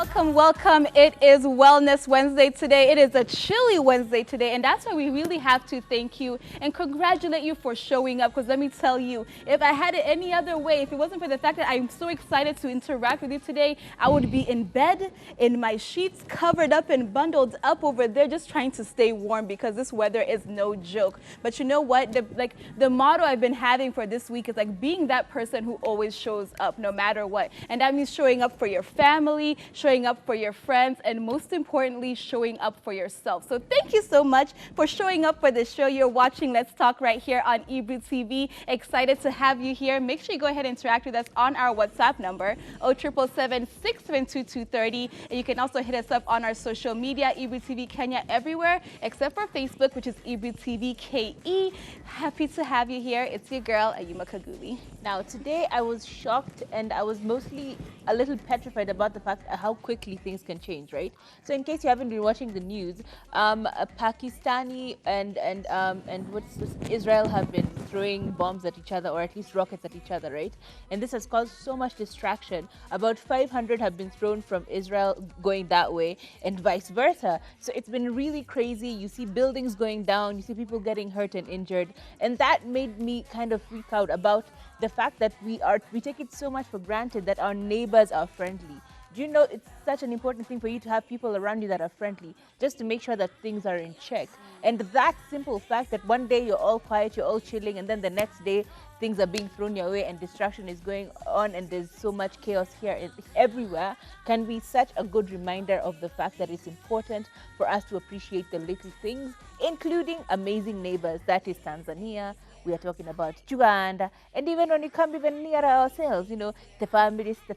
Welcome, welcome. It is Wellness Wednesday today. It is a chilly Wednesday today, and that's why we really have to thank you and congratulate you for showing up. Because let me tell you, if I had it any other way, if it wasn't for the fact that I'm so excited to interact with you today, I would be in bed, in my sheets, covered up and bundled up over there, just trying to stay warm because this weather is no joke. But you know what? The motto I've been having for this week is like being that person who always shows up no matter what. And that means showing up for your family, showing up for your friends, and most importantly, showing up for yourself. So thank you so much for showing up for the show. You're watching Let's Talk right here on Ebru TV. Excited to have you here. Make sure you go ahead and interact with us on our WhatsApp number, 0777-672-230. And you can also hit us up on our social media, Ebru TV Kenya everywhere, except for Facebook, which is Ebru TV KE. Happy to have you here. It's your girl, Ayuma Kaguli. Now, today I was shocked and I was mostly a little petrified about the fact how quickly things can change, right? So in case you haven't been watching the news, Pakistani and Israel have been throwing bombs at each other, or at least rockets at each other, right? And this has caused so much distraction. About 500 have been thrown from Israel going that way and vice versa. So it's been really crazy. You see buildings going down, you see people getting hurt and injured. And that made me kind of freak out about the fact that we take it so much for granted that our neighbors are friendly. Do you know it's such an important thing for you to have people around you that are friendly, just to make sure that things are in check? And that simple fact that one day you're all quiet, you're all chilling, and then the next day things are being thrown your way and distraction is going on and there's so much chaos here and everywhere can be such a good reminder of the fact that it's important for us to appreciate the little things, including amazing neighbors. That is Tanzania. We are talking about Uganda, and even when you come even nearer ourselves, you know, the families, the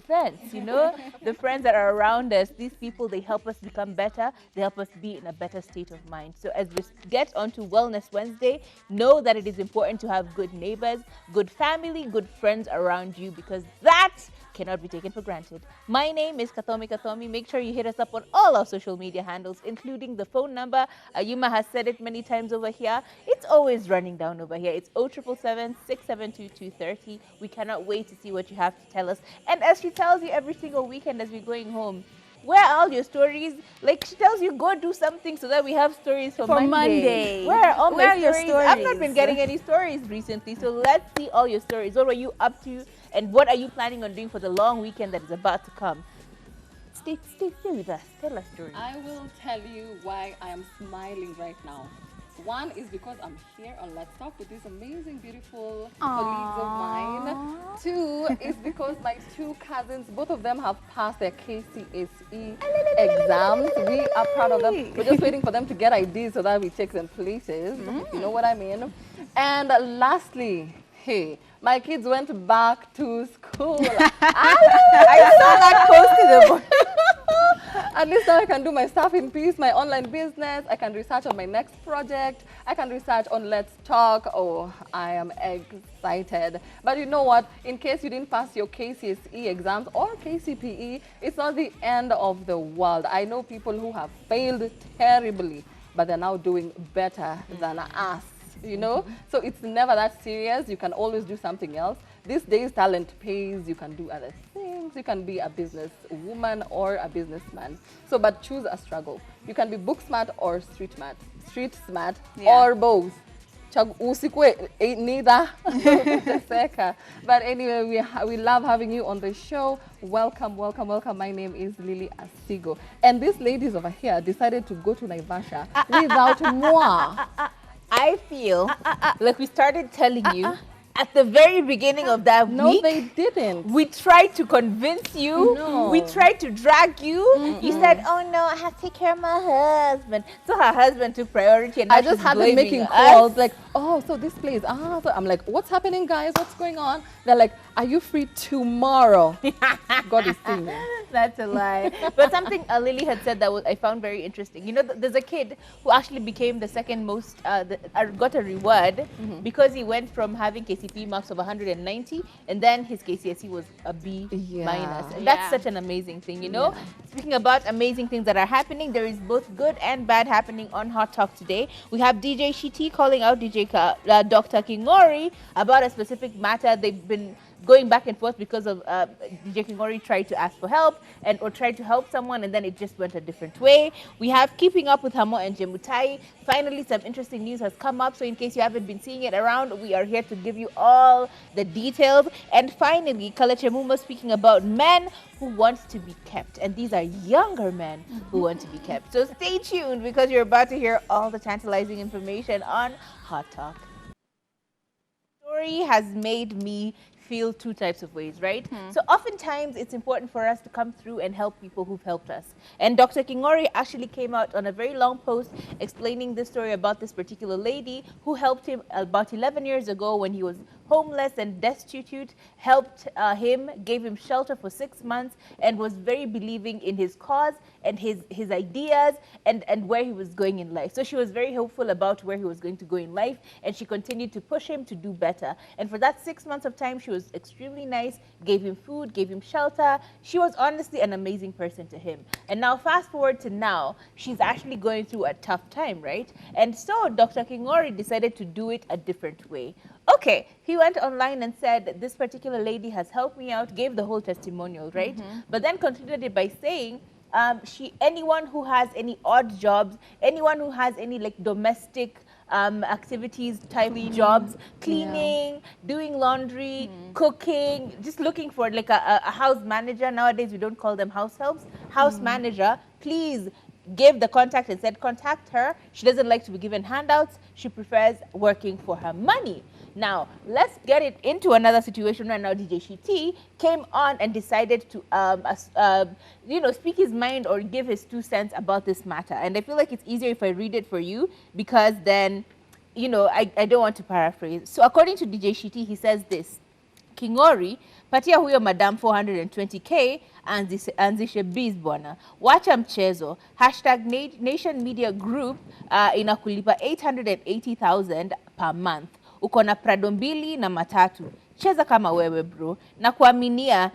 friends, you know, the friends that are around us. These people, they help us become better. They help us be in a better state of mind. So as we get onto Wellness Wednesday, know that it is important to have good neighbors, good family, good friends around you, because that cannot be taken for granted. My name is Kathomi. Make sure you hit us up on all our social media handles, including the phone number. Ayuma has said it many times over here. It's always running down over here. It's 0777-672-230. We cannot wait to see what you have to tell us. And as she tells you every single weekend as we're going home, where are all your stories? Like she tells you, go do something so that we have stories for Monday. Where are all my stories? I've not been getting any stories recently. So let's see all your stories. What were you up to? And what are you planning on doing for the long weekend that is about to come? Stay with us. Tell us stories. I will tell you why I am smiling right now. One is because I'm here on Let's Talk with these amazing, beautiful colleagues of mine. Two is because my two cousins, both of them have passed their KCSE exams. We are proud of them. We're just waiting for them to get IDs so that we take them places. You know what I mean? And lastly, hey, my kids went back to school. I saw that post in the book. At least now I can do my stuff in peace, my online business. I can research on my next project. I can research on Let's Talk. Oh, I am excited. But you know what? In case you didn't pass your KCSE exams or KCPE, it's not the end of the world. I know people who have failed terribly, but they're now doing better than us. You know, so it's never that serious. You can always do something else. These days, talent pays. You can do other things. You can be a business woman or a businessman. So, but choose a struggle. You can be book smart or street smart, or both. Neither. But anyway, we love having you on the show. Welcome. My name is Lily Asigo. And these ladies over here decided to go to Naivasha without moi. I feel like we started telling you at the very beginning of that week. No, they didn't. We tried to convince you. No. We tried to drag you. You said, oh no, I have to take care of my husband. So her husband took priority, and I just had them making calls like, oh, so this place. So I'm like, what's happening, guys? What's going on? They're like, are you free tomorrow? God is seeing me. That's a lie. But something Lily had said that I found very interesting. You know, there's a kid who actually became the second most, got a reward because he went from having KCP marks of 190 and then his KCSE was a B minus. And that's such an amazing thing, you know. Speaking about amazing things that are happening, there is both good and bad happening on Hot Talk today. We have DJ Shiti calling out DJ Dr. Kingori about a specific matter. They've been going back and forth because of DJ Kingori tried to ask for help or tried to help someone, and then it just went a different way. We have Keeping Up with Hamo and Jemutai. Finally, some interesting news has come up, so in case you haven't been seeing it around, we are here to give you all the details. And finally, Kalechemuma speaking about men who want to be kept, and these are younger men who want to be kept. So stay tuned, because you're about to hear all the tantalizing information on Hot Talk. Story has made me feel two types of ways, right? So oftentimes it's important for us to come through and help people who've helped us. And Dr. Kingori actually came out on a very long post explaining this story about this particular lady who helped him about 11 years ago when he was homeless and destitute, helped him, gave him shelter for 6 months, and was very believing in his cause and his ideas and where he was going in life. So she was very hopeful about where he was going to go in life, and she continued to push him to do better. And for that 6 months of time, she was extremely nice, gave him food, gave him shelter. She was honestly an amazing person to him. And now fast forward to now, she's actually going through a tough time, right? And so Dr. Kingori decided to do it a different way. Okay, he went online and said, this particular lady has helped me out, gave the whole testimonial, right? But then concluded it by saying, anyone who has any odd jobs, anyone who has any like domestic activities type jobs, cleaning, doing laundry, cooking, just looking for like a house manager. Nowadays we don't call them house helps, house manager, please gave the contact and said contact her. She doesn't like to be given handouts. She prefers working for her money. Now, let's get it into another situation right now. DJ Shiti came on and decided to, speak his mind or give his 2 cents about this matter. And I feel like it's easier if I read it for you, because then, I don't want to paraphrase. So according to DJ Shiti, he says this: Kingori, patia huyo madam 420k, anzishe biz bwana. Wacha mchezo. #Nation Media Group inakulipa 880,000 per month. Uko na Prado 2 na matatu. Cheza kama wewe bro. Na kuaminia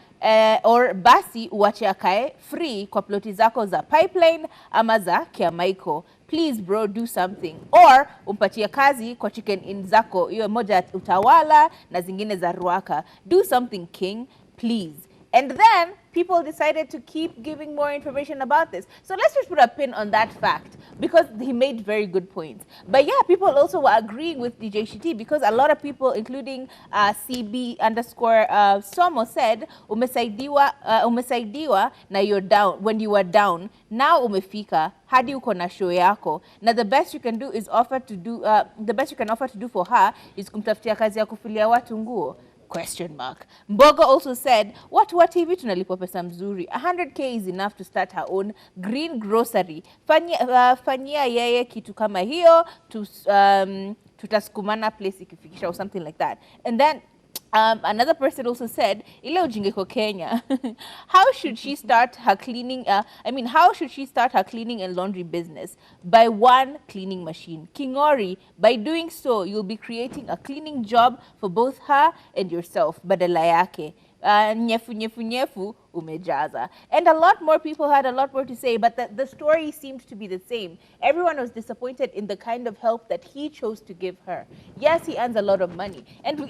or basi uwache akae free kwa ploti zako za Pipeline ama za Kiamaiko. Please bro, do something. Or umpatie kazi kwa chicken in zako, iyo moja Utawala na zingine za Ruaka. Do something king, please. And then people decided to keep giving more information about this. So let's just put a pin on that fact, because he made very good points. But yeah, people also were agreeing with DJ Shiti, because a lot of people, including CB_Somo, said, umesaidiwa na you're down, when you were down, now umefika, hadi uko na show yako. Now the best you can offer to do for her is kumtafutia kazi ya kufilia watu nguo. ? Mbogo also said, watu wa TV tunalipwa pesa mzuri. 100k is enough to start her own green grocery. Fanyia yeye kitu kama hiyo, tutasukumana place ikifikisha, or something like that. And then another person also said, ile ujinga iko Kenya. How should she start her cleaning and laundry business? By one cleaning machine. Kingori, by doing so, you'll be creating a cleaning job for both her and yourself. Badala yake. Nyefu umejaza. And a lot more people had a lot more to say, but the story seemed to be the same. Everyone was disappointed in the kind of help that he chose to give her. Yes, he earns a lot of money. And we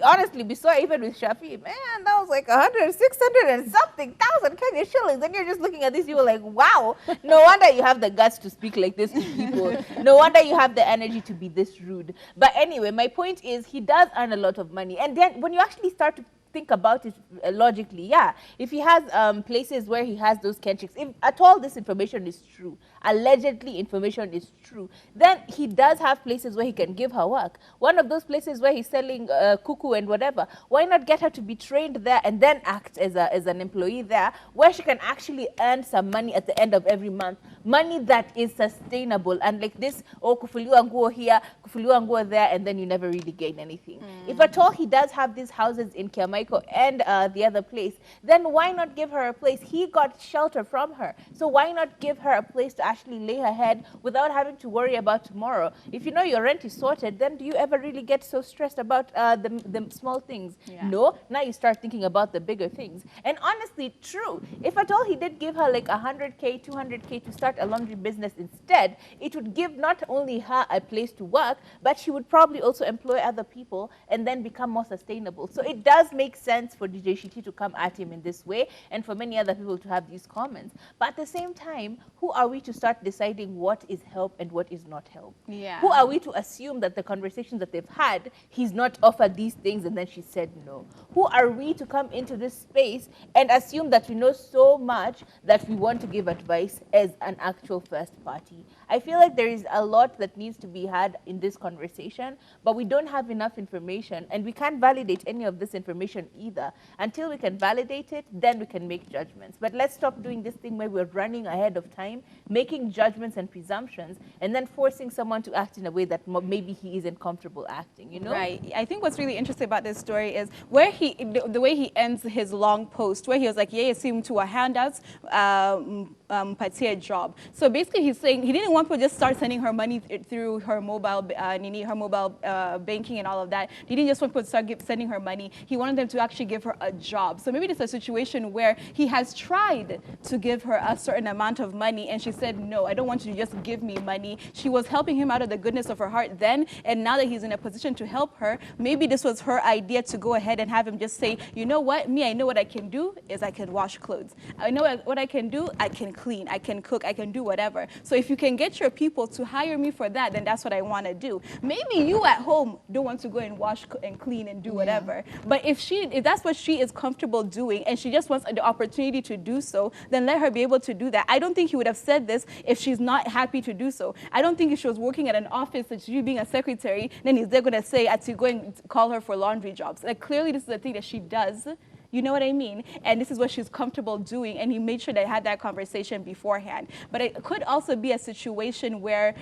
saw even with Shafi, man, that was like 600 and something thousand Kenya shillings. And you're just looking at this, you were like, wow, no wonder you have the guts to speak like this to people. No wonder you have the energy to be this rude. But anyway, my point is, he does earn a lot of money. And then when you actually start to think about it logically, yeah, if he has places where he has those kenchiks, if at all this information is true, allegedly information is true, then he does have places where he can give her work. One of those places where he's selling kuku and whatever, why not get her to be trained there and then act as an employee there, where she can actually earn some money at the end of every month, money that is sustainable, and like this, kufuliwa nguo here, kufuliwa nguo there, and then you never really gain anything. If at all he does have these houses in Kiamaiko and the other place, then why not give her a place? He got shelter from her, so why not give her a place to actually lay her head without having to worry about tomorrow. If you know your rent is sorted, then do you ever really get so stressed about the small things? Yeah. No. Now you start thinking about the bigger things. And honestly, true. If at all he did give her like 100K, 200K to start a laundry business instead, it would give not only her a place to work, but she would probably also employ other people and then become more sustainable. So it does make sense for DJ Shiti to come at him in this way and for many other people to have these comments. But at the same time, who are we to start deciding what is help and what is not help? Yeah. Who are we to assume that the conversations that they've had, he's not offered these things and then she said no? Who are we to come into this space and assume that we know so much that we want to give advice as an actual first party? I feel like there is a lot that needs to be had in this conversation, but we don't have enough information and we can't validate any of this information either. Until we can validate it, then we can make judgments. But let's stop doing this thing where we're running ahead of time, making judgments and presumptions, and then forcing someone to act in a way that maybe he isn't comfortable acting, you know? Right. I think what's really interesting about this story is where the way he ends his long post, where he was like, yeah, you see him to a handouts, a job. So basically he's saying he didn't want people to just start sending her money through her mobile, banking and all of that. He didn't just want people to start sending her money. He wanted them to actually give her a job. So maybe it's a situation where he has tried to give her a certain amount of money and she said, no, I don't want you to just give me money. She was helping him out of the goodness of her heart then, and now that he's in a position to help her, maybe this was her idea to go ahead and have him just say, you know what, I know what I can do is I can wash clothes. I know what I can do, I can clean, I can cook, I can do whatever. So if you can get your people to hire me for that, then that's what I want to do. Maybe you at home don't want to go and wash and clean and do whatever. But if that's what she is comfortable doing and she just wants the opportunity to do so, then let her be able to do that. I don't think he would have said this if she's not happy to do so. I don't think if she was working at an office and you being a secretary, then he's there going to say, to go and call her for laundry jobs. Like clearly this is a thing that she does. You know what I mean? And this is what she's comfortable doing. And he made sure they had that conversation beforehand. But it could also be a situation where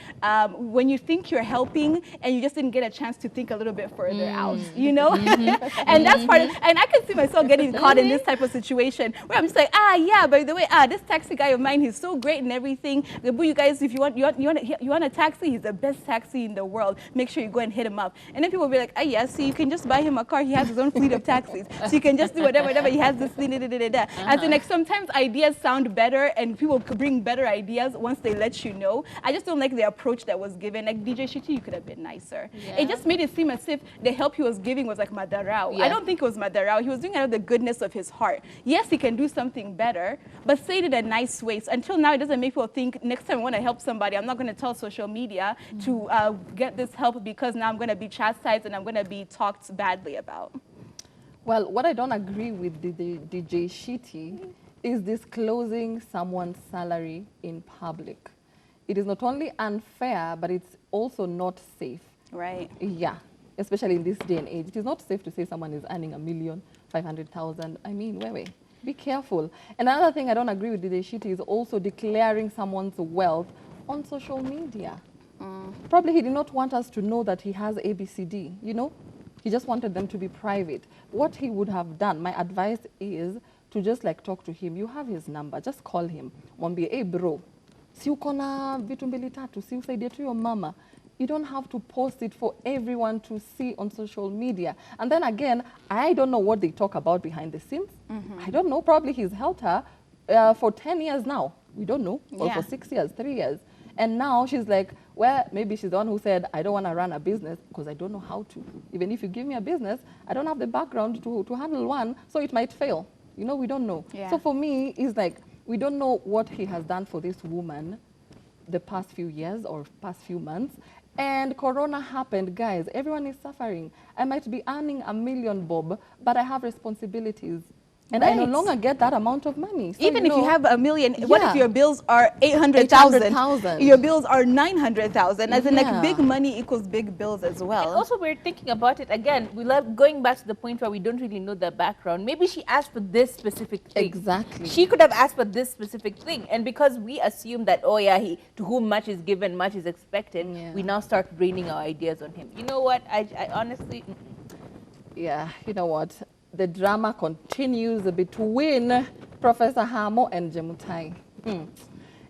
when you think you're helping and you just didn't get a chance to think a little bit further out, you know? And that's part of, and I can see myself getting caught in this type of situation where I'm just like, yeah, by the way, this taxi guy of mine, he's so great and everything. You guys, if you want a taxi, he's the best taxi in the world. Make sure you go and hit him up. And then people will be like, yeah, see, you can just buy him a car. He has his own fleet of taxis. So you can just do whatever, he has this thing, As in, like, sometimes ideas sound better and people could bring better ideas once they let you know. I just don't like the approach that was given. Like, DJ Shiti, you could have been nicer. Yeah. It just made it seem as if the help he was giving was like madarao. Yeah. I don't think it was madarao. He was doing it out of the goodness of his heart. Yes, he can do something better, but say it in a nice way. So until now, it doesn't make people think next time I want to help somebody, I'm not going to tell social media to get this help because now I'm going to be chastised and I'm going to be talked badly about. Well, what I don't agree with the DJ Shiti is disclosing someone's salary in public. It is not only unfair, but it's also not safe. Right. Yeah, especially in this day and age. It is not safe to say someone is earning $1,500,000. I mean, wait. Be careful. Another thing I don't agree with DJ Shiti is also declaring someone's wealth on social media. Probably he did not want us to know that he has ABCD, you know? He just wanted them to be private. What he would have done, my advice is to just like talk to him. You have his number, just call him. Mwambie, Ebru, si uko na vitu mbili tatu, si usaidie tu your mama. You don't have to post it for everyone to see on social media. And then again, I don't know what they talk about behind the scenes. I don't know, probably he's helped her for 10 years now. We don't know, or for 6 years, 3 years. And now she's like, well, maybe she's the one who said, I don't want to run a business because I don't know how to. Even if you give me a business, I don't have the background to handle one, so it might fail. You know, we don't know. Yeah. So for me, it's like, we don't know what he has done for this woman the past few years or past few months. And Corona happened, guys. Everyone is suffering. I might be earning $1 million, bob, but I have responsibilities. And I no longer get that amount of money. So, even if you have $1 million, what if your bills are 800,000? Your bills are 900,000. As in, like, big money equals big bills as well. And also, we're thinking about it again. We love going back to the point where we don't really know the background. Maybe she asked for this specific thing. Exactly. She could have asked for this specific thing, and because we assume that, oh yeah, to whom much is given, much is expected, we now start raining our ideas on him. You know what? I honestly. Yeah. You know what? The drama continues between Professor Hamo and Jemutai.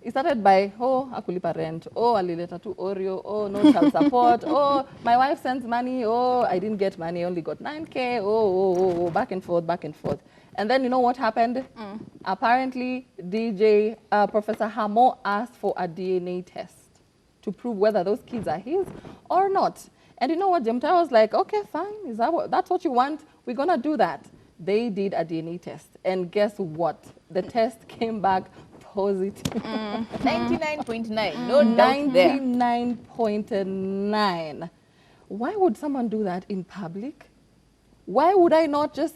It started by, oh, akulipa rent, oh, alileta tu Oreo, oh, no child support, oh, my wife sends money, oh, I didn't get money, only got 9K, oh, back and forth, back and forth. And then you know what happened? Apparently, Professor Hamo asked for a DNA test to prove whether those kids are his or not. And you know what? Jemutai was like, okay, fine. Is that's what you want? We're going to do that. They did a DNA test. And guess what? The test came back positive. 99.9, no doubt there. 99.9. Why would someone do that in public? Why would I not just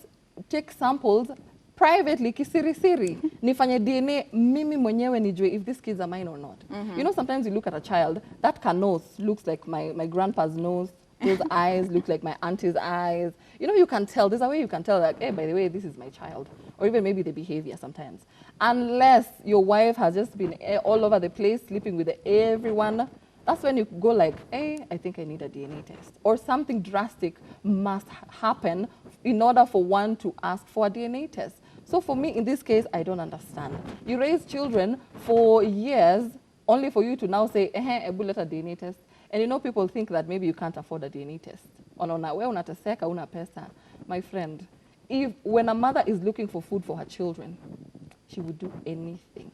take samples privately, kisiri-siri, nifanye DNA, mimi mwenyewe nijue if these kids are mine or not. You know, sometimes you look at a child, that nose looks like my grandpa's nose, those eyes look like my auntie's eyes. You know, you can tell, there's a way you can tell that, hey, by the way, this is my child. Or even maybe the behavior sometimes. Unless your wife has just been all over the place, sleeping with everyone, that's when you go like, hey, I think I need a DNA test. Or something drastic must happen in order for one to ask for a DNA test. So for me, in this case, I don't understand. You raise children for years only for you to now say, Ebru, let a DNA test. And you know, people think that maybe you can't afford a DNA test. Una pesa. My friend, when a mother is looking for food for her children, she would do anything.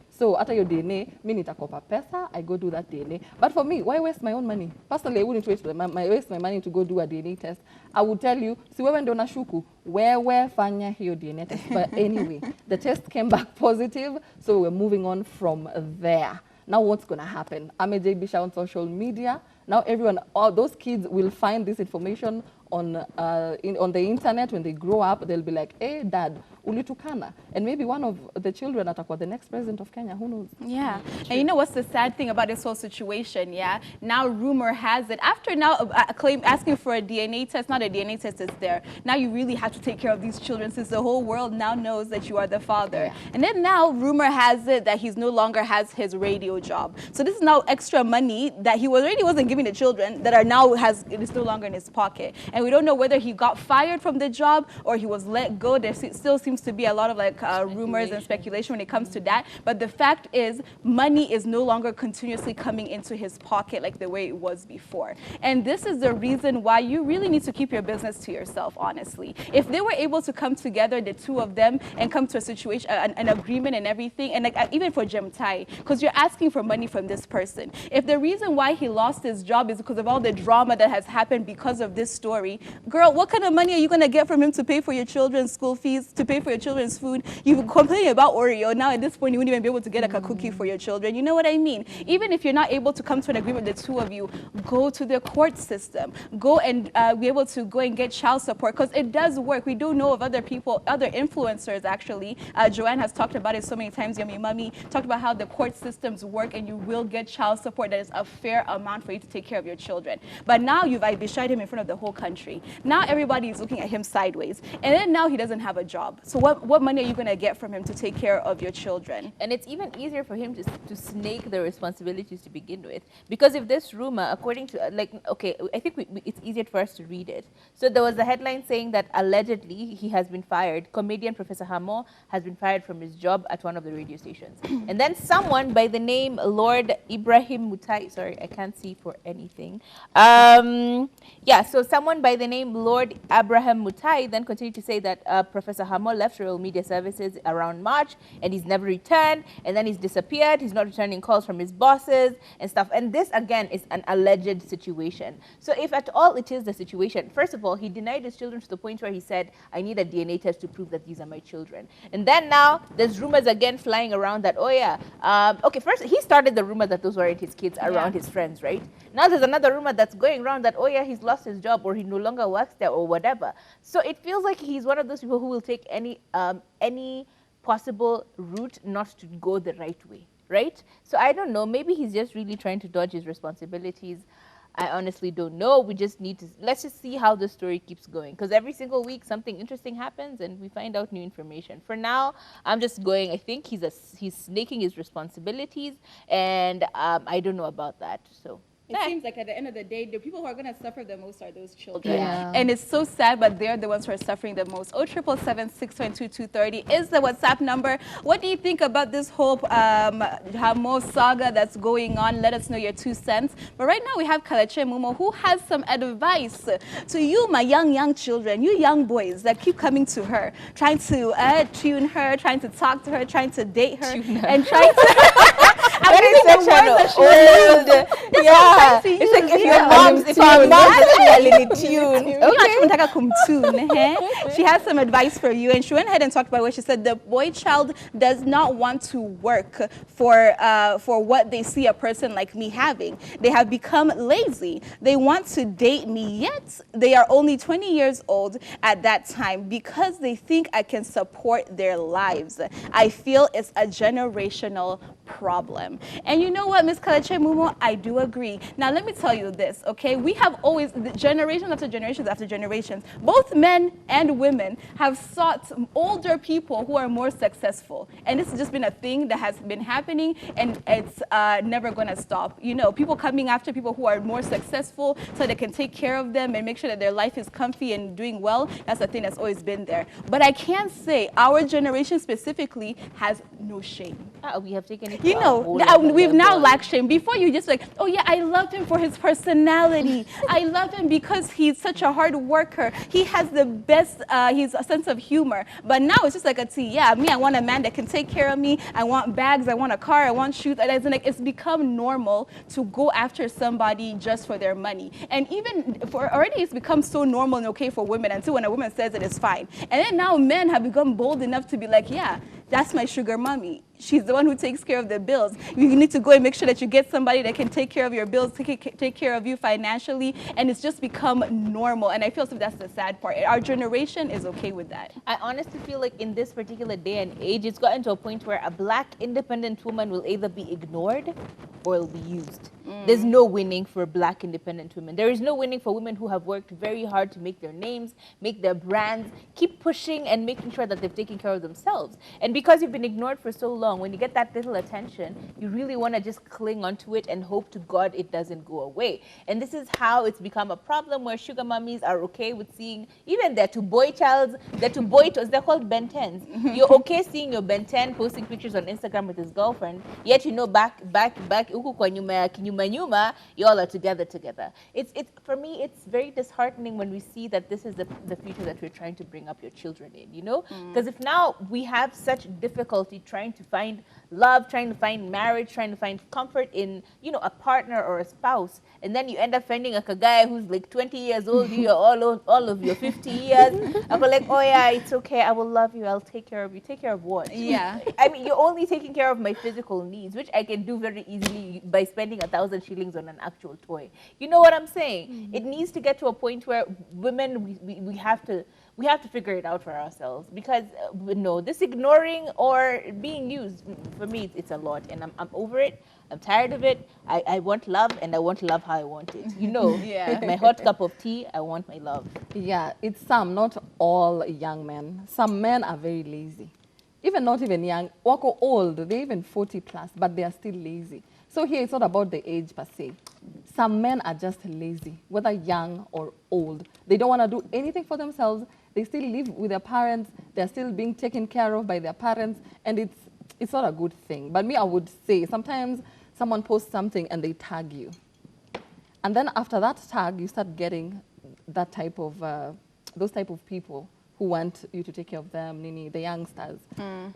So after your DNA, me nitakopa pesa, I go do that DNA. But for me, why waste my own money? Personally, I wouldn't waste my money to go do a DNA test. I would tell you, si wewe ndo nashuku, where fanya hiyo DNA test. But anyway, the test came back positive, so we're moving on from there. Now what's going to happen? Ameje Bisha on social media. Now everyone, all those kids will find this information on the internet. When they grow up, they'll be like, hey, dad, ulitukana. And maybe one of the children atakuwa the next president of Kenya, who knows? Yeah, and you know what's the sad thing about this whole situation, yeah? Now rumor has it, after now asking for a DNA test, not a DNA test is there. Now you really have to take care of these children since the whole world now knows that you are the father. Yeah. And then now rumor has it that he's no longer has his radio job. So this is now extra money that he already wasn't giving the children that are now it is no longer in his pocket. And we don't know whether he got fired from the job or he was let go. There still seems to be a lot of rumors and speculation when it comes to that. But the fact is, money is no longer continuously coming into his pocket like the way it was before. And this is the reason why you really need to keep your business to yourself, honestly. If they were able to come together, the two of them, and come to a situation, an agreement and everything, and even for Jemutai, because you're asking for money from this person. If the reason why he lost his job is because of all the drama that has happened because of this story, girl, what kind of money are you going to get from him to pay for your children's school fees, to pay for your children's food? You complain about Oreo. Now at this point, you wouldn't even be able to get a cookie for your children. You know what I mean? Even if you're not able to come to an agreement, the two of you, go to the court system. Go and be able to go and get child support, because it does work. We do know of other people, other influencers actually. Joanne has talked about it so many times. Yummy Mummy talked about how the court systems work, and you will get child support that is a fair amount for you to take care of your children. But now you've beshied him in front of the whole country. Now everybody is looking at him sideways. And then now he doesn't have a job. So what money are you going to get from him to take care of your children? And it's even easier for him to snake the responsibilities to begin with. Because if this rumor, according to, okay, I think it's easier for us to read it. So there was a headline saying that allegedly he has been fired. Comedian Professor Hamo has been fired from his job at one of the radio stations. And then someone by the name Lord Ibrahim Mutai, sorry, I can't see for anything. Yeah, so someone by the name Lord Abraham Mutai then continued to say that Professor Hamo left Royal Media Services around March, and he's never returned, and then he's disappeared. He's not returning calls from his bosses and stuff. And this, again, is an alleged situation. So if at all it is the situation, first of all, he denied his children to the point where he said, I need a DNA test to prove that these are my children. And then now there's rumors again flying around that, oh yeah, okay, first he started the rumor that those weren't his kids around his friends, right? Now there's another rumor that's going around that, oh yeah, he's lost his job or he no longer works there or whatever. So it feels like he's one of those people who will take any possible route not to go the right way, right? So I don't know, maybe he's just really trying to dodge his responsibilities. I honestly don't know. We just need to, let's just see how the story keeps going. Because every single week something interesting happens and we find out new information. For now, I'm just going, I think he's snaking his responsibilities, and I don't know about that, so. It seems like at the end of the day, the people who are going to suffer the most are those children. Yeah. And it's so sad, but they're the ones who are suffering the most. 0777 is the WhatsApp number. What do you think about this whole Hamo saga that's going on? Let us know your 2 cents. But right now we have Kaleche Mumo, who has some advice to you, my young children, you young boys that keep coming to her, trying to tune her, trying to talk to her, trying to date her, and trying to... That is such an old. Yeah. It's like if our mom's She has some advice for you, and she went ahead and talked about what she said. The boy child does not want to work for what they see a person like me having. They have become lazy. They want to date me, yet they are only 20 years old at that time because they think I can support their lives. I feel it's a generational problem. And you know what, Miss Kaleche Mumo, I do agree. Now, let me tell you this, okay? We have always, generations after generations after generations, both men and women have sought older people who are more successful. And this has just been a thing that has been happening, and it's never going to stop. You know, people coming after people who are more successful so they can take care of them and make sure that their life is comfy and doing well. That's a thing that's always been there. But I can't say our generation specifically has no shame. We have taken it. You know, we've now lacked shame. Before you just like, oh yeah, I loved him for his personality. I love him because he's such a hard worker. He has the best, he's a sense of humor. But now it's just like a T. Yeah, me, I want a man that can take care of me. I want bags. I want a car. I want shoes. And it's become normal to go after somebody just for their money. And even already it's become so normal and okay for women until when a woman says it is fine. And then now men have become bold enough to be like, yeah, that's my sugar mommy. She's the one who takes care of the bills. You need to go and make sure that you get somebody that can take care of your bills, take care of you financially, and it's just become normal. And I feel so that's the sad part. Our generation is okay with that. I honestly feel like in this particular day and age, it's gotten to a point where a black independent woman will either be ignored or will be used. There's no winning for black independent women. There is no winning for women who have worked very hard to make their names, make their brands, keep pushing and making sure that they've taken care of themselves. And because you've been ignored for so long, when you get that little attention, you really want to just cling onto it and hope to God it doesn't go away. And this is how it's become a problem where sugar mummies are okay with seeing, even they're boy childs, they're called Ben 10s. You're okay seeing your Ben 10 posting pictures on Instagram with his girlfriend, yet you know back, huku kwa nyuma, you all are together. It's for me, it's very disheartening when we see that this is the future that we're trying to bring up your children in, you know? Because if now we have such difficulty trying to find love, trying to find marriage, trying to find comfort in, you know, a partner or a spouse, and then you end up finding a guy who's like 20 years old, you're all of your 50 years. I'm like, oh yeah, it's okay, I will love you, I'll take care of you. Take care of what? Yeah. I mean, you're only taking care of my physical needs, which I can do very easily by spending 1,000 shillings on an actual toy. You know what I'm saying? It needs to get to a point where women, we have to figure it out for ourselves, because no, this ignoring or being used, for me, it's a lot, and I'm over it. I'm tired of it. I want love, and I want love how I want it. You know, Yeah. my hot cup of tea, I want my love. Yeah, it's some, not all young men. Some men are very lazy. Even not even young, wako old, they're even 40 plus, but they are still lazy. So here it's not about the age per se. Some men are just lazy, whether young or old. They don't want to do anything for themselves. They still live with their parents. They're still being taken care of by their parents, and it's not a good thing. But me, I would say sometimes someone posts something and they tag you. And then after that tag, you start getting that type of, those type of people who want you to take care of them, the youngsters.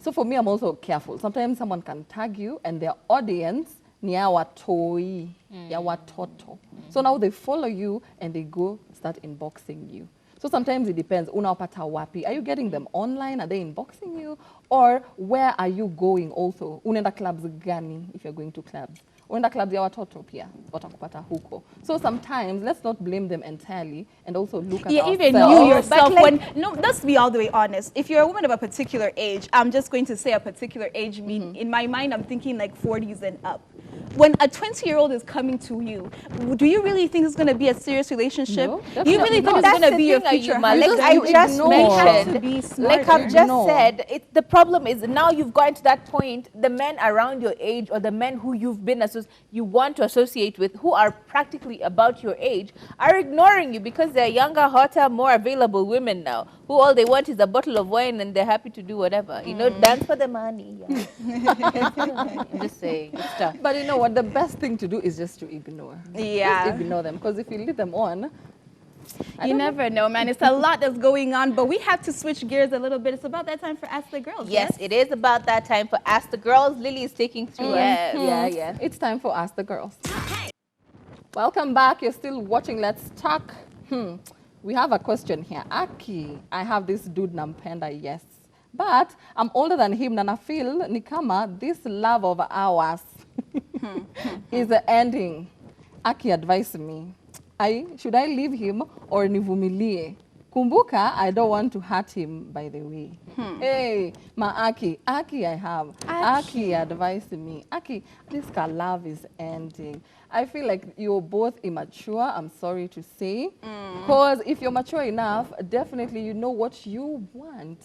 So for me, I'm also careful. Sometimes someone can tag you and their audience ni ya watoi, ya watoto. So now they follow you and they go start inboxing you. So sometimes it depends. Unawapata wapi? Are you getting them online? Are they inboxing you? Or where are you going also? Unaenda clubs gani if you're going to clubs? Unaenda clubs ya watoto pia, watakupata huko. So sometimes let's not blame them entirely and also look at ourselves. Even you yourself, let's be all the way honest. If you're a woman of a particular age, I'm just going to say a particular age, in my mind, I'm thinking like 40s and up. when a 20-year-old is coming to you, do you really think it's going to be a serious relationship? No, Do you really think it's going to be your future husband? Like I just Men have to mentioned, be like smarter. I've just said, the problem is now you've gotten to that point, the men around your age or the men who you've been you want to associate with, who are practically about your age, are ignoring you because they're younger, hotter, more available women now, who all they want is a bottle of wine and they're happy to do whatever. You know, dance for the money. Yeah. I'm just saying, it's tough. But you know what? The best thing to do is just to ignore. Yeah. Just ignore them. Because if you leave them on, You never know, man. It's a lot that's going on, but we have to switch gears a little bit. It's about that time for Ask the Girls. Yes, it is about that time for Ask the Girls. Lily is taking through Yes. us. Yeah. it's time for Ask the Girls. Welcome back. You're still watching Let's Talk. We have a question here. Aki, I have this dude nampenda, yes. But I'm older than him and I feel nikama this love of ours is ending. Aki, advise me. Should I leave him or nivumilie? Kumbuka, I don't want to hurt him, by the way. Hey, my Aki I have. Aki, advise me. Aki, this love is ending. I feel like you're both immature, I'm sorry to say. Because if you're mature enough, definitely you know what you want.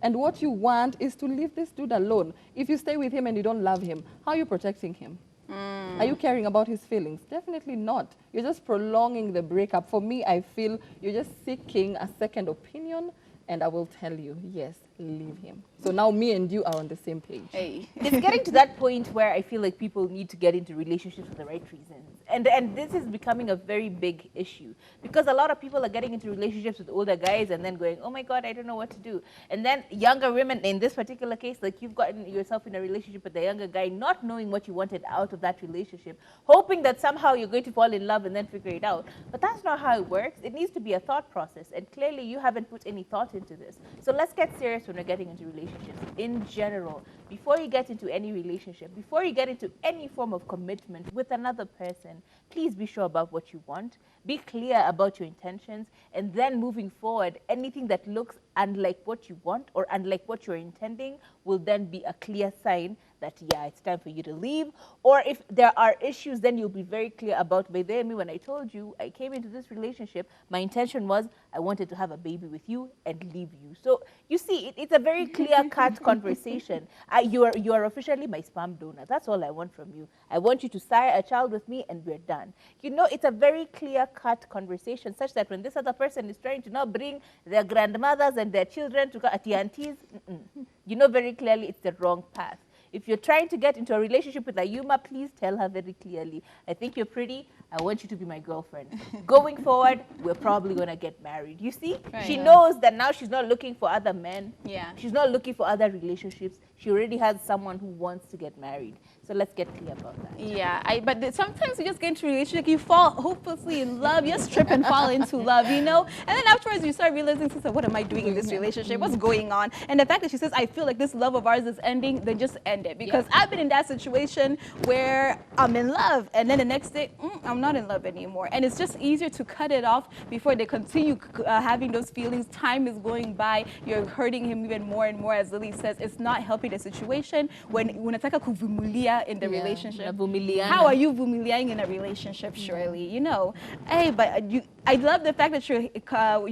And what you want is to leave this dude alone. If you stay with him and you don't love him, how are you protecting him? Are you caring about his feelings? Definitely not. You're just prolonging the breakup. For me, I feel you're just seeking a second opinion, and I will tell you, yes, leave him. So now me and you are on the same page. Hey. It's getting to that point where I feel like people need to get into relationships for the right reasons. And this is becoming a very big issue because a lot of people are getting into relationships with older guys and then going, oh my God, I don't know what to do. And then younger women, in this particular case, like you've gotten yourself in a relationship with a younger guy, not knowing what you wanted out of that relationship, hoping that somehow you're going to fall in love and then figure it out. But that's not how it works. It needs to be a thought process. And clearly you haven't put any thought into this. So let's get serious when we're getting into relationships in general. Before you get into any relationship, before you get into any form of commitment with another person, please be sure about what you want, be clear about your intentions, and then moving forward, anything that looks unlike what you want or unlike what you're intending will then be a clear sign that, yeah, it's time for you to leave. Or if there are issues, then you'll be very clear about, by there, me, when I told you I came into this relationship, my intention was I wanted to have a baby with you and leave you. So you see, it's a very clear-cut conversation. You are officially my sperm donor. That's all I want from you. I want you to sire a child with me and we're done. You know, it's a very clear-cut conversation such that when this other person is trying to now bring their grandmothers and their children to aunties, you know very clearly it's the wrong path. If you're trying to get into a relationship with Ayuma, please tell her very clearly, I think you're pretty, I want you to be my girlfriend. Going forward, we're probably going to get married. You see? Right. She knows that now she's not looking for other men. Yeah. She's not looking for other relationships. She already has someone who wants to get married. So let's get clear about that. Yeah, but sometimes you just get into a relationship, you fall hopelessly in love, you just trip and fall into love, you know? And then afterwards you start realizing, sister, what am I doing in this relationship? What's going on? And the fact that she says, I feel like this love of ours is ending, then just end it. Because I've been in that situation where I'm in love, and then the next day, I'm not in love anymore. And it's just easier to cut it off before they continue having those feelings. Time is going by, you're hurting him even more and more, as Lily says. It's not helping the situation. When unataka kuvumulia in the relationship, how are you vumiliaing in a relationship, surely? You know, hey, but I love the fact that you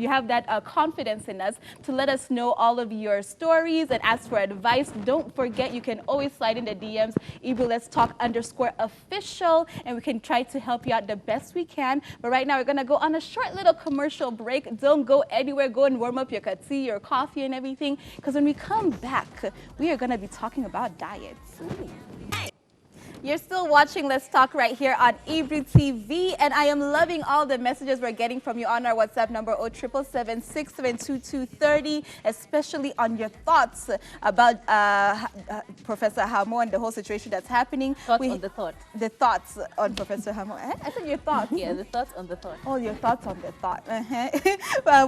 have that confidence in us to let us know all of your stories and ask for advice. Don't forget, you can always slide in the DMs, Ebru Let's Talk _official, and we can try to help you out the best we can. But right now, we're going to go on a short little commercial break. Don't go anywhere. Go and warm up your tea, your coffee, and everything, because when we come back, we are going to be talking about diets. Ooh. You're still watching Let's Talk right here on Ebru TV, and I am loving all the messages we're getting from you on our WhatsApp number 0777-672-230, especially on your thoughts about Professor Hamo and the whole situation that's happening. On the thought. The thoughts on Professor Hamo. I said your thoughts. Yeah, the thoughts on the thought. Oh, your thoughts on the thought.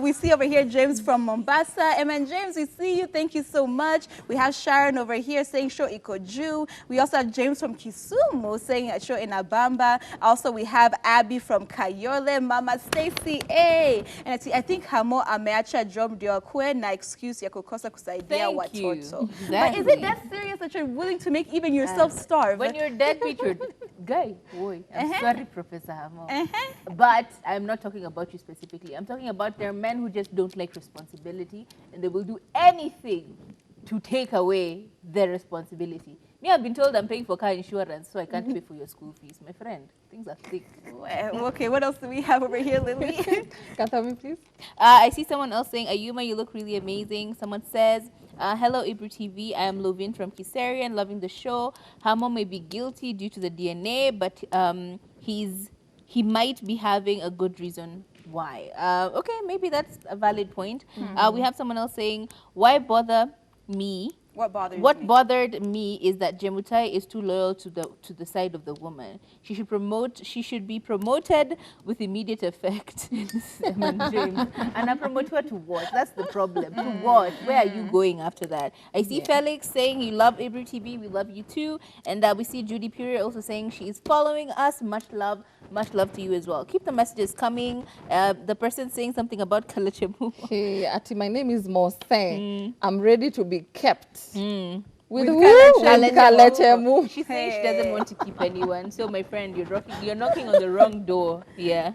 We see over here James from Mombasa. And James, we see you. Thank you so much. We have Sharon over here saying Sho Iko Jew. We also have James from Kisumu. Kisumu saying a show in Abamba. Also, we have Abby from Kayole, Mama Stacy A. And I think Hamo ameacha job ndio kwe na excuse ya kukosa kusaidia watoto. Exactly. But is it that serious that you're willing to make even yourself starve? When you're deadbeat, you're guy. Boy, I'm sorry, Professor Hamo. But I'm not talking about you specifically. I'm talking about there are men who just don't like responsibility and they will do anything to take away their responsibility. Me, I've been told I'm paying for car insurance, so I can't pay for your school fees. My friend, things are thick. Well, okay, what else do we have over here, Lily? Can tell me, please? I see someone else saying, Ayuma, you look really amazing. Someone says, hello, Ebru TV. I am Lovin from Kisarian, loving the show. Hamo may be guilty due to the DNA, but he might be having a good reason why. Okay, maybe that's a valid point. We have someone else saying, why bother me? What bothered me is that Jemutai is too loyal to the side of the woman. She should be promoted with immediate effect. James. And I promote her to what? That's the problem. To what? Where are you going after that? I see Felix saying you love Ebru TV. We love you too. And we see Judy Puri also saying she is following us. Much love to you as well. Keep the messages coming. The person saying something about Kalachemu. Hey, Ati, my name is Mose. I'm ready to be kept. With Kalachemu. She says she doesn't want to keep anyone. So my friend, you're knocking on the wrong door. Yeah.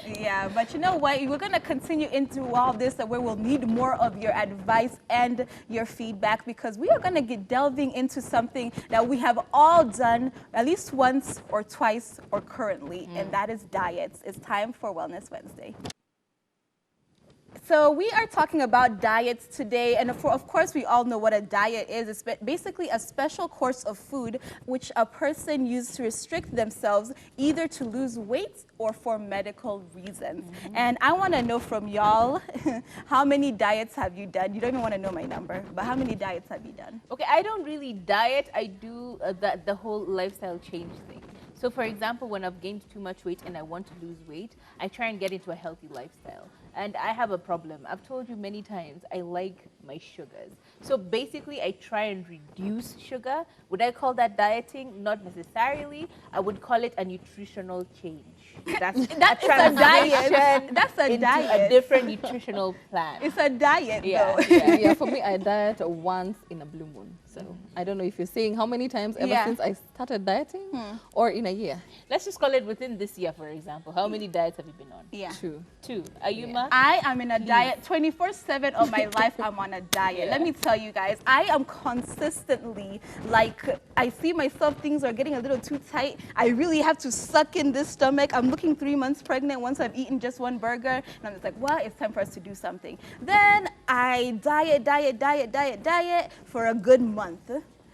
Yeah, but you know what? We're going to continue into all this where we'll need more of your advice and your feedback because we are going to get delving into something that we have all done at least once or twice or currently, and that is diets. It's time for Wellness Wednesday. So we are talking about diets today, and of course we all know what a diet is. It's basically a special course of food which a person uses to restrict themselves either to lose weight or for medical reasons. And I want to know from y'all, how many diets have you done? You don't even want to know my number, but how many diets have you done? Okay, I don't really diet. I do the whole lifestyle change thing. So for example, when I've gained too much weight and I want to lose weight, I try and get into a healthy lifestyle. And I have a problem. I've told you many times, I like my sugars. So basically, I try and reduce sugar. Would I call that dieting? Not necessarily. I would call it a nutritional change. That's a diet. That's a diet. A different nutritional plan. It's a diet, though. Yeah, for me, I diet once in a blue moon. So I don't know if you're saying how many times ever since I started dieting or in a year. Let's just call it within this year, for example. How many diets have you been on? Yeah. Two. Ayuma? I am in a diet 24/7 of my life. I'm on a diet. Let me tell you guys, I am consistently I see myself, things are getting a little too tight. I really have to suck in this stomach. I'm looking 3 months pregnant once I've eaten just one burger. And I'm just like, well, it's time for us to do something. Then I diet for a good month.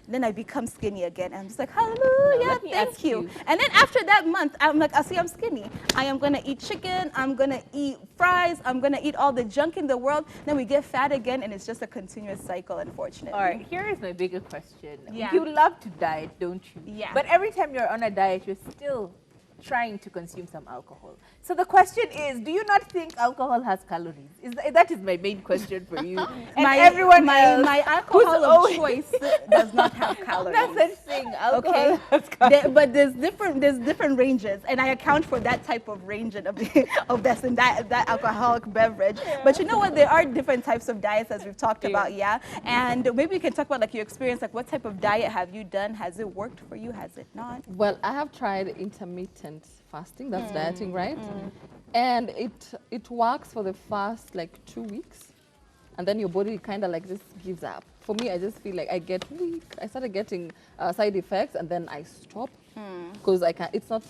Then I become skinny again. I'm just like, hallelujah, thank you. And then after that month, I'm like, I see I'm skinny. I am going to eat chicken. I'm going to eat fries. I'm going to eat all the junk in the world. Then we get fat again, and it's just a continuous cycle, unfortunately. All right, here is my bigger question. Yeah. You love to diet, don't you? Yeah. But every time you're on a diet, you're still trying to consume some alcohol. So the question is, do you not think alcohol has calories? That is my main question for you. And my alcohol of choice does not have calories. That's such thing. Alcohol has calories. But there's different ranges, and I account for that type of range of this and that alcoholic beverage. Yeah. But you know what? There are different types of diets as we've talked about, and maybe we can talk about your experience. What type of diet have you done? Has it worked for you? Has it not? Well, I have tried intermittent fasting. That's dieting, right? And it works for the first 2 weeks, and then your body kind of just gives up. For me, I just feel like I get weak. I started getting side effects, and then I stop because I can't. It's not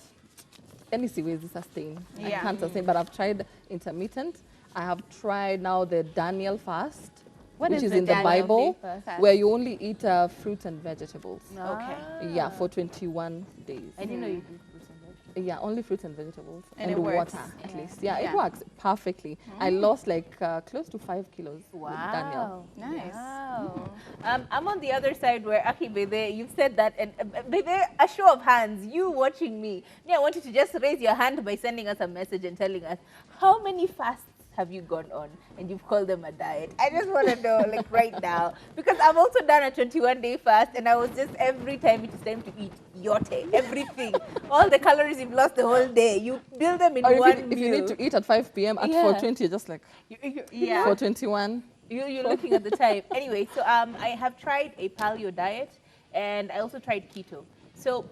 any way to sustain. I can't sustain. But I've tried intermittent. I have tried now the Daniel fast, which is in the Bible, where you only eat fruits and vegetables. Okay. Yeah, for 21 days. I didn't know you did. Yeah, only fruits and vegetables and water at least. Yeah, it works perfectly. I lost close to 5 kilos with Daniel. Nice. Wow. I'm on the other side where, Aki Bede, you've said that, and Bede, a show of hands, you watching me. I want you to just raise your hand by sending us a message and telling us how many fasts have you gone on and you've called them a diet? I just want to know, like right now, because I've also done a 21-day fast, and I was just every time it's time to eat yote, everything, all the calories you've lost the whole day, you build them in Or one if you need to eat at 5 p.m. at Yeah. 4:20, you're just like Yeah. 4:21. You're looking at the time. Anyway, so I have tried a paleo diet, and I also tried keto. So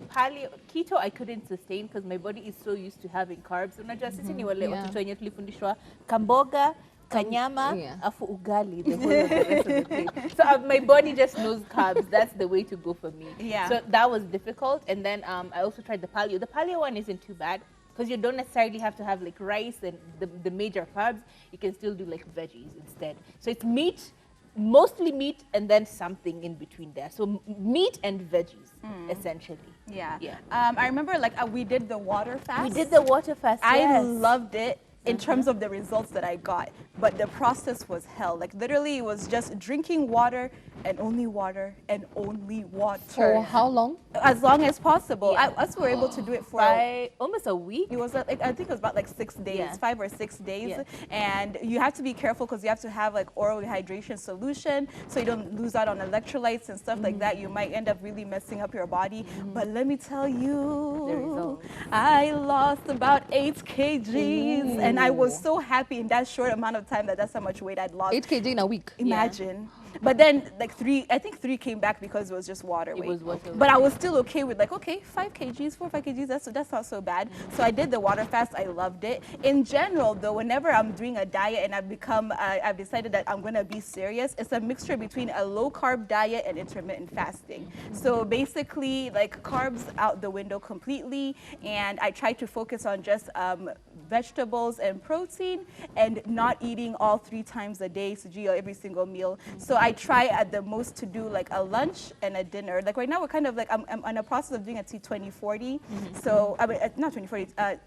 keto I couldn't sustain because my body is so used to having carbs. Unajua sisi ni wale watoto wenye tulifundishwa kamboga, kanyama, Yeah. afu ugali, the whole of the rest of the thing. So my body just knows carbs. That's the way to go for me. Yeah. So that was difficult. And then I also tried the paleo. The paleo one isn't too bad because you don't necessarily have to have like rice and the major carbs. You can still do like veggies instead. So it's meat, mostly meat, and then something in between there. So meat and veggies, essentially. Yeah. Yeah. I remember like we did the water fast. We did the water fast. I yes. loved it in terms of the results that I got, but the process was hell. Like literally, it was just drinking water and only water and only water. For how long? As long as possible. Yeah. Us were able to do it for By almost a week. It was like, I think it was about like 6 days, Yeah. 5 or 6 days. Yeah. And you have to be careful because you have to have like oral rehydration solution so you don't lose out on electrolytes and stuff like that. You might end up really messing up your body. But let me tell you, The results. I lost about 8 kgs and I was so happy in that short amount of time that's how much weight I'd lost. 8 kg in a week. Imagine. But then like I think 3 came back because it was just water weight. was water But I was still okay with like, okay, 5 kgs, 4 or 5 kgs, that's not so bad. So I did the water fast, I loved it. In general though, whenever I'm doing a diet and I've decided that I'm gonna be serious, it's a mixture between a low carb diet and intermittent fasting. So basically like carbs out the window completely, and I try to focus on just vegetables and protein and not eating all 3 times a day, so every single meal. So I try at the most to do like a lunch and a dinner. Like right now we're kind of like, I'm in a process of doing a T20-40. So, I mean, not 20-40,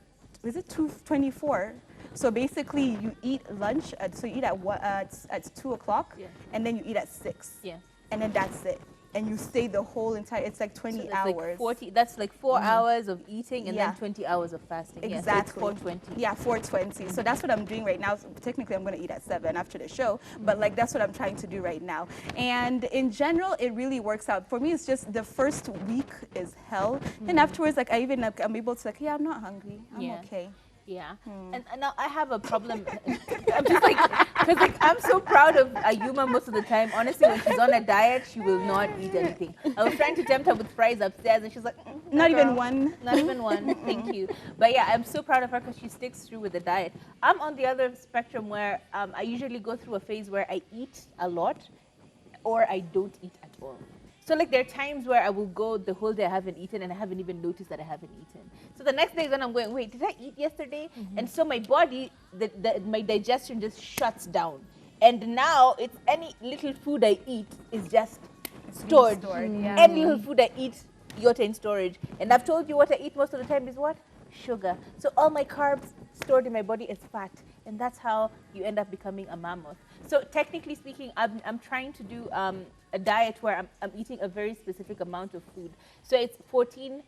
is it 224? So basically you eat lunch, so you eat at 2 o'clock, Yeah. and then you eat at 6. Yeah. And then that's it. And you stay the whole entire, it's like 20 So hours. like 40, that's like 4 hours of eating and Yeah. then 20 hours of fasting. Exactly. Yeah, so it's 420. Yeah, 420. So that's what I'm doing right now. So technically, I'm going to eat at 7 after the show, but like that's what I'm trying to do right now. And in general, it really works out. For me, it's just the first week is hell. And afterwards, like I'm able to like, yeah, I'm not hungry. I'm Yeah. okay. Yeah, and now I have a problem. I'm just like, because like I'm so proud of Ayuma most of the time. Honestly, when she's on a diet, she will not eat anything. I was trying to tempt her with fries upstairs, and she's like, Not girl, even one. Not even one. Thank you. But yeah, I'm so proud of her because she sticks through with the diet. I'm on the other spectrum where I usually go through a phase where I eat a lot, or I don't eat at all. So like there are times where I will go the whole day I haven't eaten and I haven't even noticed that I haven't eaten. So the next day is when I'm going, wait, did I eat yesterday? And so my body, my digestion just shuts down. And now it's any little food I eat is just stored. yeah. Any little food I eat, you're in storage. And I've told you what I eat most of the time is what? Sugar. So all my carbs stored in my body is fat. And that's how you end up becoming a mammoth. So technically speaking, I'm trying to do a diet where I'm eating a very specific amount of food. So it's 14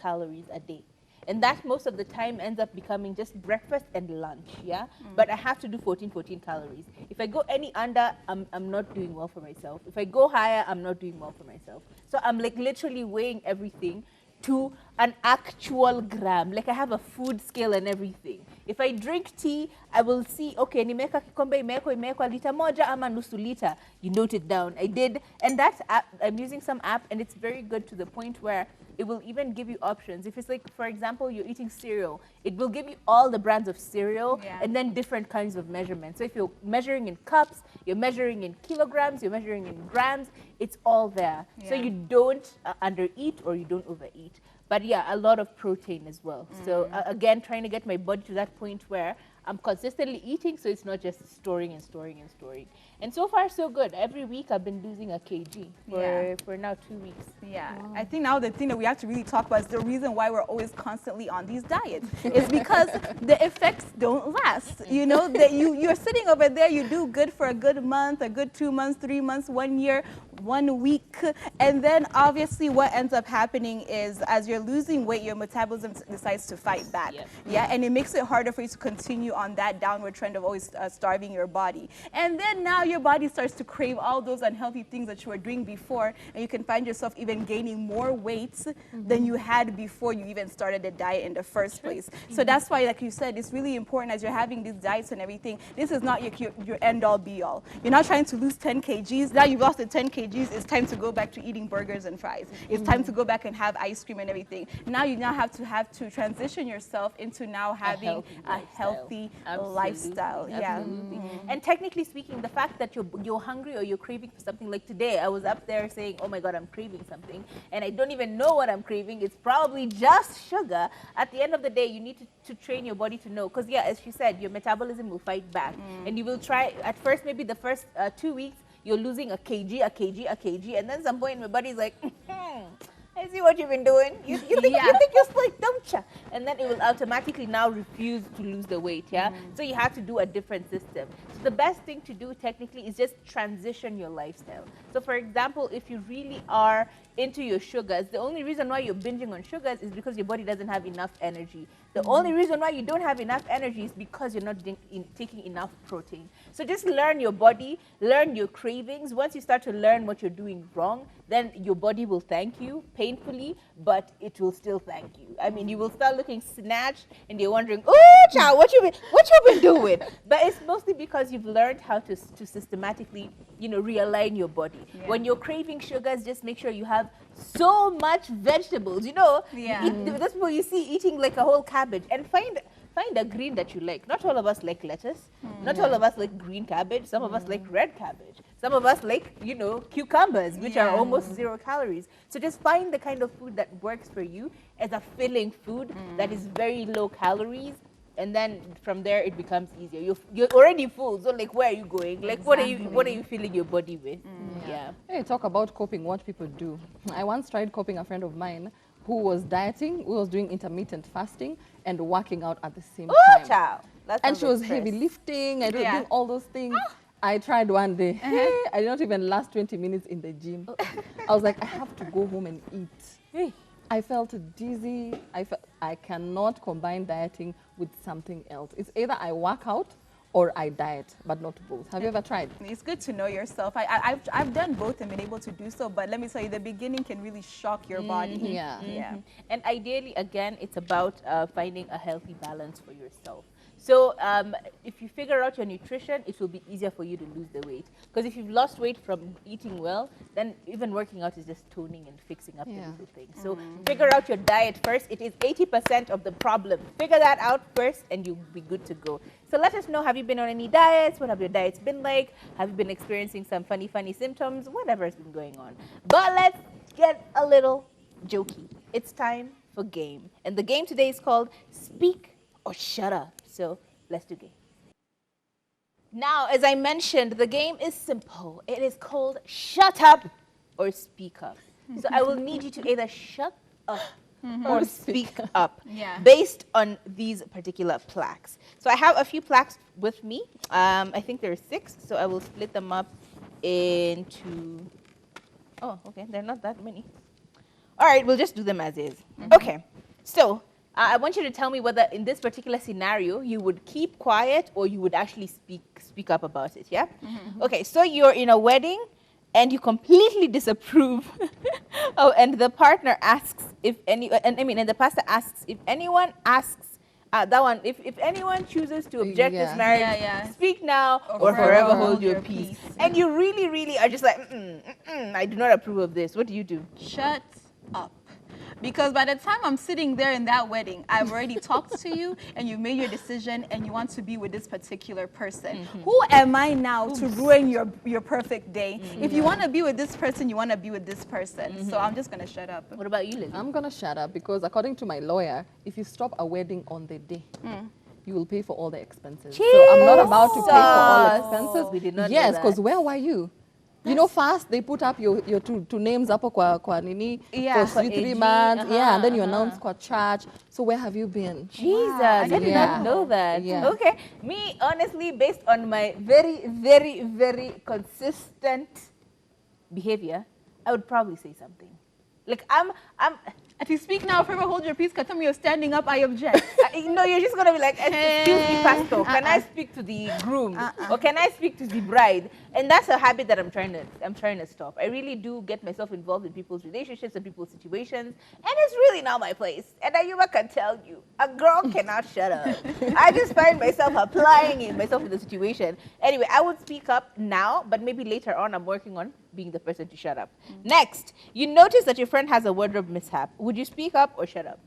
calories a day. And that most of the time ends up becoming just breakfast and lunch, yeah? But I have to do 14 calories. If I go any under, I'm not doing well for myself. If I go higher, I'm not doing well for myself. So I'm like literally weighing everything to an actual gram. Like I have a food scale and everything. If I drink tea, I will see, okay, nimeka kikombe imewekwa lita moja ama nusu lita. You note it down. I did. And that app, I'm using some app, and it's very good to the point where it will even give you options. If it's like, for example, you're eating cereal, it will give you all the brands of cereal and then different kinds of measurements. So if you're measuring in cups, you're measuring in kilograms, you're measuring in grams, it's all there. So you don't undereat or you don't overeat. But yeah, a lot of protein as well. So again, trying to get my body to that point where I'm consistently eating, so it's not just storing and storing and storing. And so far, so good. Every week, I've been losing a kg for now 2 weeks. Yeah, I think now the thing that we have to really talk about is the reason why we're always constantly on these diets is because the effects don't last. You know, that you're sitting over there, you do good for a good month, a good 2 months, 3 months, 1 year. 1 week. And then obviously what ends up happening is as you're losing weight, your metabolism decides to fight back. Yep. Yeah, and it makes it harder for you to continue on that downward trend of always starving your body. And then now your body starts to crave all those unhealthy things that you were doing before, and you can find yourself even gaining more weight than you had before you even started the diet in the first place. So that's why, like you said, it's really important as you're having these diets and everything. This is not your end all be all. You're not trying to lose 10 kgs. Now you've lost the 10 kgs. It's time to go back to eating burgers and fries. It's time to go back and have ice cream and everything. Now you have to transition yourself into now having a healthy lifestyle. Yeah. And technically speaking, the fact that you're hungry or you're craving for something, like today, I was up there saying, oh my God, I'm craving something, and I don't even know what I'm craving. It's probably just sugar. At the end of the day, you need to train your body to know, because yeah, as she said, your metabolism will fight back, and you will try at first, maybe the first 2 weeks, you're losing a kg, and then some point my body's like, I see what you've been doing. You think you're slick, don't you? And then it will automatically now refuse to lose the weight, yeah? So you have to do a different system. So the best thing to do technically is just transition your lifestyle. So for example, if you really are into your sugars, the only reason why you're binging on sugars is because your body doesn't have enough energy. The only reason why you don't have enough energy is because you're not taking enough protein. So just learn your body, learn your cravings. Once you start to learn what you're doing wrong, then your body will thank you painfully, but it will still thank you. I mean, you will start looking snatched and you're wondering, oh, child, what you been doing? But it's mostly because you've learned how to systematically, realign your body. Yeah. When you're craving sugars, just make sure you have so much vegetables, those people you see eating like a whole cabbage, and find a green that you like. Not all of us like lettuce. Not all of us like green cabbage. Some of us like red cabbage. Some of us like, cucumbers, which are almost 0 calories. So just find the kind of food that works for you as a filling food that is very low calories. And then from there it becomes easier. You're already full, so like where are you going? Like what are you filling your body with? Yeah. Hey, talk about coping, what people do. I once tried coping a friend of mine who was dieting, who was doing intermittent fasting and working out at the same time. Child. And she was heavy lifting and doing all those things. I tried one day. I did not even last 20 minutes in the gym. I was like, I have to go home and eat. I felt dizzy. I cannot combine dieting with something else. It's either I work out or I diet, but not both. Have you ever tried? It's good to know yourself. I've done both and been able to do so, but let me tell you, the beginning can really shock your body. Yeah. And ideally, again, it's about finding a healthy balance for yourself. So if you figure out your nutrition, it will be easier for you to lose the weight. Because if you've lost weight from eating well, then even working out is just toning and fixing up the little things. So figure out your diet first. It is 80% of the problem. Figure that out first and you'll be good to go. So let us know, have you been on any diets? What have your diets been like? Have you been experiencing some funny symptoms? Whatever's been going on. But let's get a little jokey. It's time for game. And the game today is called Speak or Shut Up. So let's do game. Now, as I mentioned, the game is simple. It is called Shut Up or Speak Up. So I will need you to either shut up or speak up based on these particular plaques. So I have a few plaques with me. I think there are 6, so I will split them up into... Oh, okay, they're not that many. All right, we'll just do them as is. Okay, so I want you to tell me whether in this particular scenario you would keep quiet or you would actually speak up about it, yeah? Okay, so you're in a wedding and you completely disapprove. Oh, and the partner asks and the pastor asks if anyone asks, if anyone chooses to object this marriage, speak now or forever hold your peace. And you really, really are just like, I do not approve of this. What do you do? Shut up. Because by the time I'm sitting there in that wedding, I've already talked to you and you made your decision and you want to be with this particular person. Who am I now to ruin your perfect day? If you want to be with this person, you want to be with this person. So I'm just going to shut up. What about you, Lily? I'm going to shut up because according to my lawyer, if you stop a wedding on the day, you will pay for all the expenses. Jesus. So I'm not about to pay for all expenses. We did not yes, know because where were you? You know, first they put up your two names up kwa nini for 3 months. And then you announce kwa church. So where have you been? Jesus, I did not know that. Okay, me honestly, based on my very, very, very consistent behavior, I would probably say something. Like I'm If you speak now, forever hold your peace. Tell me you're standing up. I object. no, you're just gonna be like, excuse me, pastor, can I speak to the groom, or can I speak to the bride? And that's a habit that I'm trying to stop. I really do get myself involved in people's relationships and people's situations, and it's really not my place. And Ayuma can tell you, a girl cannot shut up. I just find myself applying myself in the situation. Anyway, I would speak up now, but maybe later on, I'm working on being the person to shut up. Next, you notice that your friend has a wardrobe mishap. Would you speak up or shut up?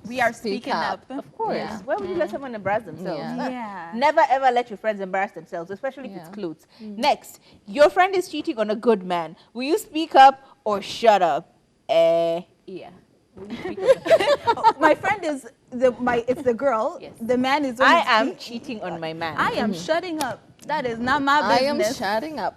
We are speaking up. Of course. Yeah. Why would you let someone embarrass themselves? Yeah. Never ever let your friends embarrass themselves, especially if it's clothes. Next, your friend is cheating on a good man. Will you speak up or shut up? Yeah. Will you speak up? My friend is it's the girl. Yes. The man is. I am cheating on my man. I am shutting up. That is not my business. I am shutting up.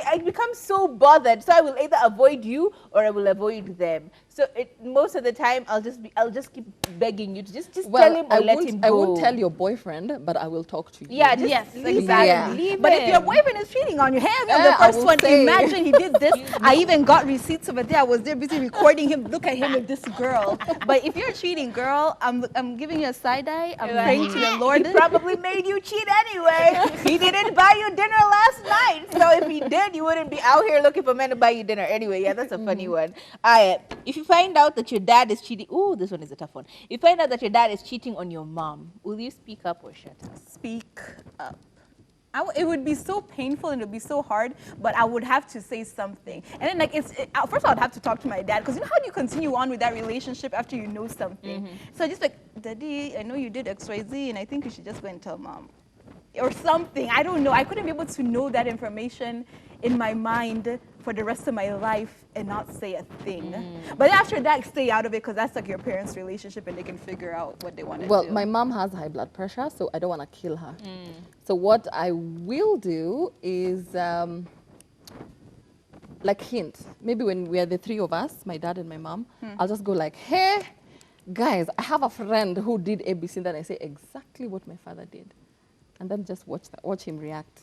I become so bothered, so I will either avoid you or I will avoid them. So most of the time, I'll just keep begging you to just tell him or let him go. I won't tell your boyfriend, but I will talk to you. Yeah, just Yes, leave exactly. him. Leave But if him. your boyfriend is cheating on you, hey, I'm Yeah, the I first will one. say. Imagine he did this. I even got receipts of it. I was there busy recording him. Look at him with this girl. But if you're cheating, girl, I'm giving you a side eye. I'm praying to the Lord. He probably made you cheat anyway. He didn't buy you dinner last night. So if he did, you wouldn't be out here looking for men to buy you dinner. Anyway, yeah, that's a funny one. If you find out that your dad is cheating, ooh, this one is a tough one. If you find out that your dad is cheating on your mom, will you speak up or shut up? Speak up. It would be so painful and it would be so hard, but I would have to say something. And then, first I would have to talk to my dad, because you know how do you continue on with that relationship after you know something? So just like, Daddy, I know you did X, Y, Z, and I think you should just go and tell Mom. Or something. I don't know. I couldn't be able to know that information in my mind for the rest of my life and not say a thing. But after that, stay out of it, because that's like your parents' relationship and they can figure out what they want to do. Well, my mom has high blood pressure, so I don't want to kill her. So what I will do is like hint. Maybe when we are the three of us, my dad and my mom, I'll just go like, hey, guys, I have a friend who did ABC, and then I say exactly what my father did. And then just watch him react.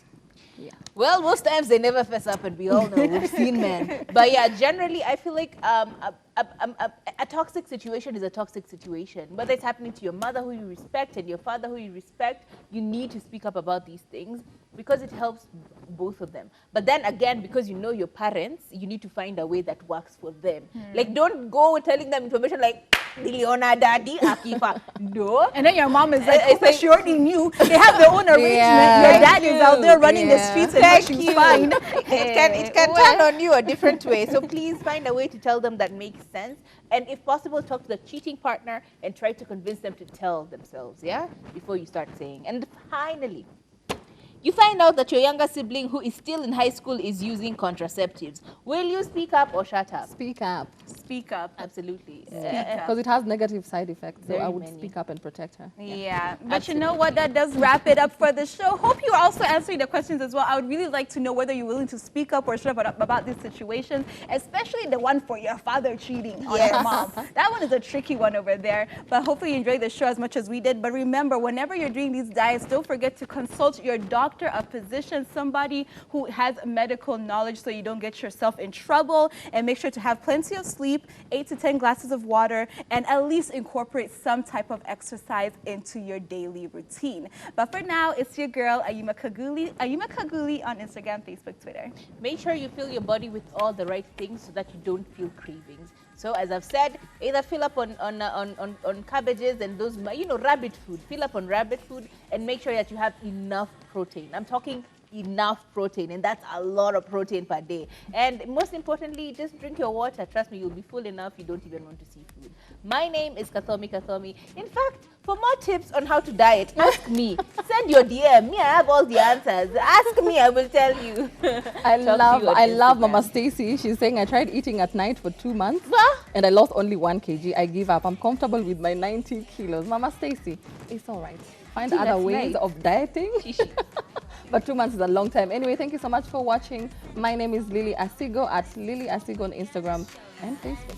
Yeah. Well, most times they never fess up, and we all know we've seen men. But yeah, generally, I feel like a toxic situation is a toxic situation. Whether it's happening to your mother who you respect and your father who you respect, you need to speak up about these things because it helps both of them. But then again, because you know your parents, you need to find a way that works for them. Like, don't go telling them information like, Leona, Daddy, Akifa. No. And then your mom is like, oh, she already knew. They have their own arrangement. Your dad is out there running the streets and she's fine. It can turn on you a different way. So please find a way to tell them that makes sense. And if possible, talk to the cheating partner and try to convince them to tell themselves, yeah? Before you start saying. And finally, you find out that your younger sibling who is still in high school is using contraceptives. Will you speak up or shut up? Speak up. Speak up. Absolutely. Because it has negative side effects, so Very I would many. speak up and protect her. Yeah, but you know what? That does wrap it up for the show. Hope you're also answering the questions as well. I would really like to know whether you're willing to speak up or shut up about this situation, especially the one for your father cheating on your mom. That one is a tricky one over there, but hopefully you enjoyed the show as much as we did. But remember, whenever you're doing these diets, don't forget to consult your doctor, a physician, somebody who has medical knowledge so you don't get yourself in trouble. And make sure to have plenty of sleep, 8 to 10 glasses of water, and at least incorporate some type of exercise into your daily routine. But for now, it's your girl, Ayuma Kaguli on Instagram, Facebook, Twitter. Make sure you fill your body with all the right things so that you don't feel cravings. So as I've said, either fill up on cabbages and those, rabbit food. Fill up on rabbit food and make sure that you have enough protein. I'm talking enough protein, and that's a lot of protein per day. And most importantly, just drink your water. Trust me, you'll be full enough. You don't even want to see food. My name is Kathomi. In fact, for more tips on how to diet, ask me. Send your DM. Me, I have all the answers. Ask me, I will tell you. I love Mama Stacy. She's saying I tried eating at night for 2 months and I lost only 1 kg. I give up. I'm comfortable with my 90 kilos. Mama Stacy, it's all right. Find other ways of dieting. But 2 months is a long time. Anyway, thank you so much for watching. My name is Lily Asigo at Lily Asigo on Instagram and Facebook.